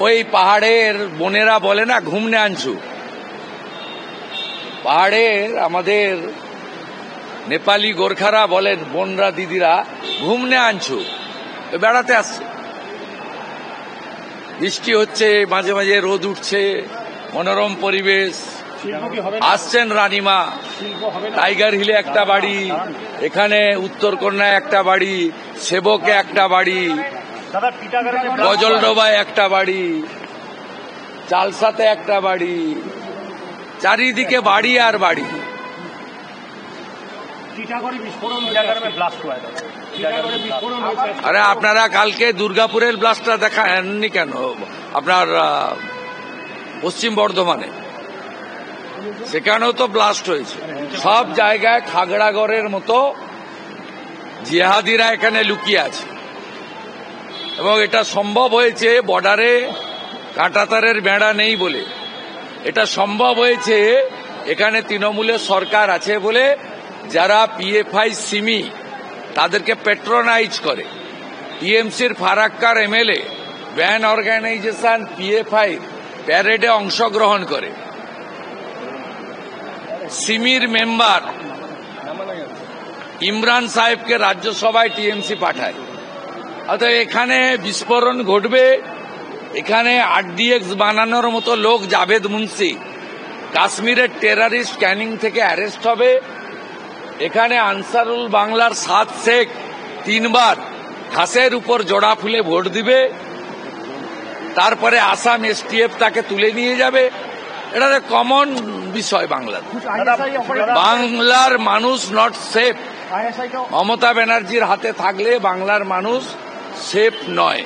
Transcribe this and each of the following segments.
ওই পাহাড়ের বোনেরা বলে না ঘুমনে আনছু, পাহাড়ের আমাদের নেপালি গোর্খারা বলেন বোনরা দিদিরা ঘুমনে আনছু, বেড়াতে আসছে। বৃষ্টি হচ্ছে, মাঝে মাঝে রোদ উঠছে, মনোরম পরিবেশ। আসছেন রানীমা, টাইগার হিলে একটা বাড়ি, এখানে উত্তরকন্যায় একটা বাড়ি, সেবকে একটা বাড়ি, গজলডোবায় একটা বাড়ি, চালসাতে একটা বাড়ি, চারিদিকে বাড়ি আর বাড়ি। আরে আপনারা কালকে দুর্গাপুরের ব্লাস্টটা দেখাননি কেন? আপনার পশ্চিম বর্ধমানে সেখানেও তো ব্লাস্ট হয়েছে। সব জায়গায় খাগড়াগড়ের মতো জিহাদিরা এখানে লুকিয়ে আছে, এবং এটা সম্ভব হয়েছে বর্ডারে কাঁটাতারের বেড়া নেই বলে। এটা সম্ভব হয়েছে এখানে তৃণমূলের সরকার আছে বলে, যারা পিএফআই সিমি তাদেরকে পেট্রোনাইজ করে। টিএমসির ফারাক্কার এমএলএ ব্যান অর্গানাইজেশন পিএফআই প্যারেডে অংশগ্রহণ করে। সিমির মেম্বার ইমরান সাহেবকে রাজ্যসভায় টিএমসি পাঠায়। অর্থাৎ এখানে বিস্ফোরণ ঘটবে, এখানে আরডিএক্স বানানোর মতো লোক জাভেদ মুন্সি কাশ্মীরের টেরারিস্ট ক্যানিং থেকে অ্যারেস্ট হবে। এখানে আনসারুল বাংলার 7 শেখ 3 বার ঘাসের উপর জোড়া ফুলে ভোট দিবে, তারপরে আসাম এসটিএফ তাকে তুলে নিয়ে যাবে। এটা কমন বিষয় বাংলার। বাংলার মানুষ নট সেফ। মমতা ব্যানার্জির হাতে থাকলে বাংলার মানুষ সেফ নয়।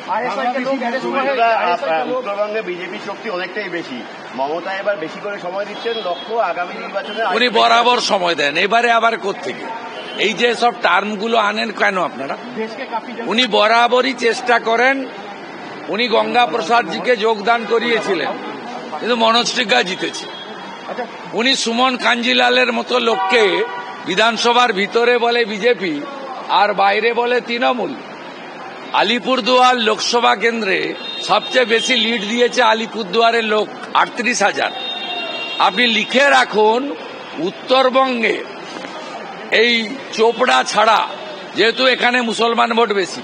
উত্তরবঙ্গে বিজেপি শক্তি অনেকটাই বেশি, মমতা এবার বেশি করে সময় দিচ্ছেন, লক্ষ্য আগামী নির্বাচনে। উনি বরাবর সময় দেন, এবারে আবার কোত্থেকে এই যে সব টার্মগুলো আনেন কেন আপনারা? উনি বরাবরই চেষ্টা করেন। উনি গঙ্গা প্রসাদ জিকে যোগদান করিয়েছিলেন, কিন্তু মনোজ টিগ্গা জিতেছে। উনি সুমন কাঞ্জিলালের মতো লোককে বিধানসভার ভিতরে বলে বিজেপি আর বাইরে বলে তৃণমূল। আলিপুরদুয়ার লোকসভা কেন্দ্রে সবচেয়ে বেশি লিড দিয়েছে আলিপুরদুয়ারের লোক, 38,000। আপনি লিখে রাখুন, উত্তরবঙ্গে এই চোপড়া ছাড়া, যেহেতু এখানে মুসলমান ভোট বেশি,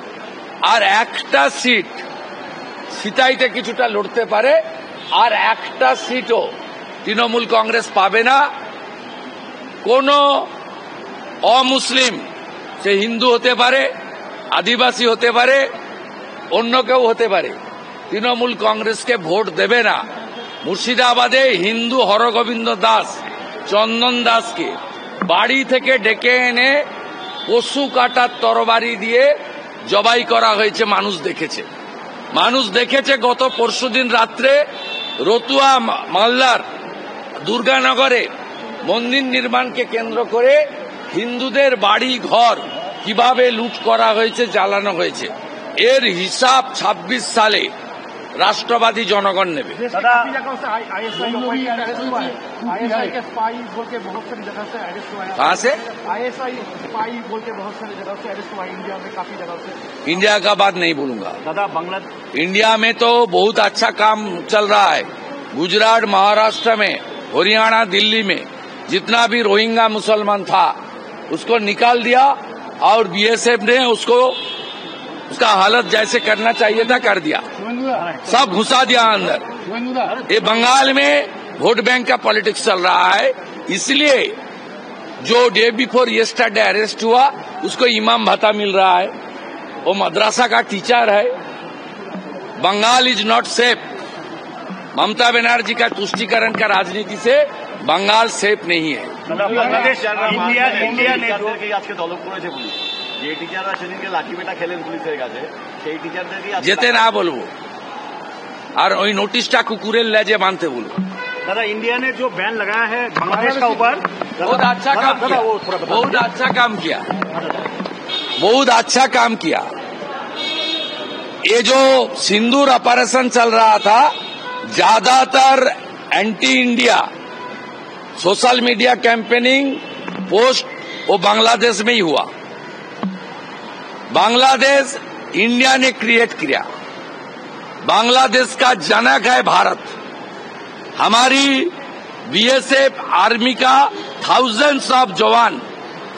আর একটা সিট সিতাইতে কিছুটা লড়তে পারে, আর একটা সিটও তৃণমূল কংগ্রেস পাবে না। কোন অমুসলিম, সে হিন্দু হতে পারে, আদিবাসী হতে পারে, অন্য কেউ হতে পারে, তৃণমূল কংগ্রেসকে ভোট দেবে না। মুর্শিদাবাদে হিন্দু হরগোবিন্দ দাস, চন্দন দাসকে বাড়ি থেকে ডেকে এনে পশু কাটার তরবারি দিয়ে জবাই করা হয়েছে। মানুষ দেখেছে গত পরশুদিন রাত্রে রতুয়া মালদার দুর্গানগরে মন্দির নির্মাণকে কেন্দ্র করে হিন্দুদের বাড়ি ঘর কিভাবে লুট করা হয়েছে, জ্বালানো হয়েছে। এর হিসাব 26 সালে রাষ্ট্রবাদী জনগণ নেবে। इंडिया का बात नहीं बोलूंगा। इंडिया में तो बहुत अच्छा काम चल रहा है। गुजरात, महाराष्ट्र में, हरियाणा, दिल्ली में जितना भी रोहिंग्या मुसलमान था उसको निकाल दिया, और बीएसएफ ने उसका हालत जैसे करना चाहिए था कर दिया, सब घुसा दिया अंदर। ये बंगाल में वोट बैंक का पॉलिटिक्स चल रहा है, इसलिए जो डे बिफोर यस्टरडे अरेस्ट हुआ उसको इमाम भत्ता मिल रहा है, वो मदरसा का टीचर है। Bengal is not safe. Mamata Banerjee का तुष्टीकरण का राजनीति से बंगाल सेफ नहीं है। যেতে না বলবো, আর ওই নোটিশটা কুকুরের লেজে বাঁধতে বলবো। दादा, इंडिया ने जो बैन लगाया है बांग्लादेश का ऊपर, बहुत अच्छा काम किया, बहुत अच्छा काम किया, बहुत अच्छा काम किया। ये जो सिंदूर ऑपरेशन चल रहा था, ज्यादातर anti India social media campaigning post वो बांग्लादेश में ही हुआ। बांग्लादेश इंडिया ने क्रिएट किया। बांग्लादेश का जनक है भारत। हमारी बीएसएफ आर्मी का थाउजेंड्स ऑफ जवान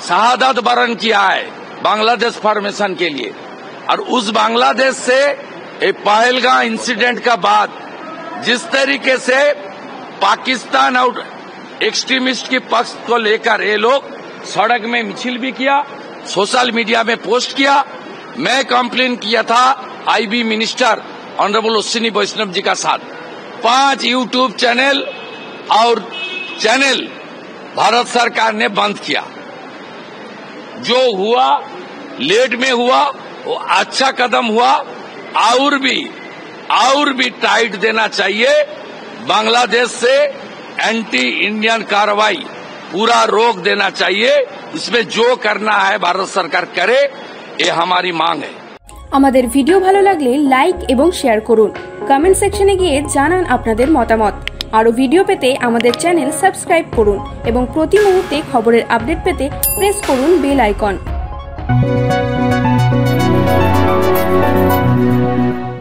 शहादत वरण किया है बांग्लादेश फॉर्मेशन के लिए। और उस बांग्लादेश से एक पहलगाम इंसिडेंट का बाद जिस तरीके से पाकिस्तान और एक्सट्रीमिस्ट के पक्ष को लेकर ये लोग सड़क में मिছিল भी किया, सोशल मीडिया में पोस्ट किया। मैं कंप्लेन किया था आईबी मिनिस्टर ऑनरेबल अश्विनी वैष्णव जी का साथ। 5 यूट्यूब चैनल और चैनल भारत सरकार ने बंद किया। जो हुआ लेट में हुआ वो अच्छा कदम हुआ। और भी टाइट देना चाहिए। बांग्लादेश से एंटी इंडियन कार्रवाई पूरा रोक देना चाहिए। इसमें जो करना है भारत सरकार करे, ये हमारी मांग है। আমাদের ভিডিও ভালো লাগলে লাইক এবং শেয়ার করুন। কমেন্ট সেকশনে গিয়ে জানান আপনাদের মতামত। আরো ভিডিও পেতে আমাদের চ্যানেল সাবস্ক্রাইব করুন এবং প্রতি মুহূর্তে খবরের আপডেট পেতে প্রেস করুন বেল আইকন।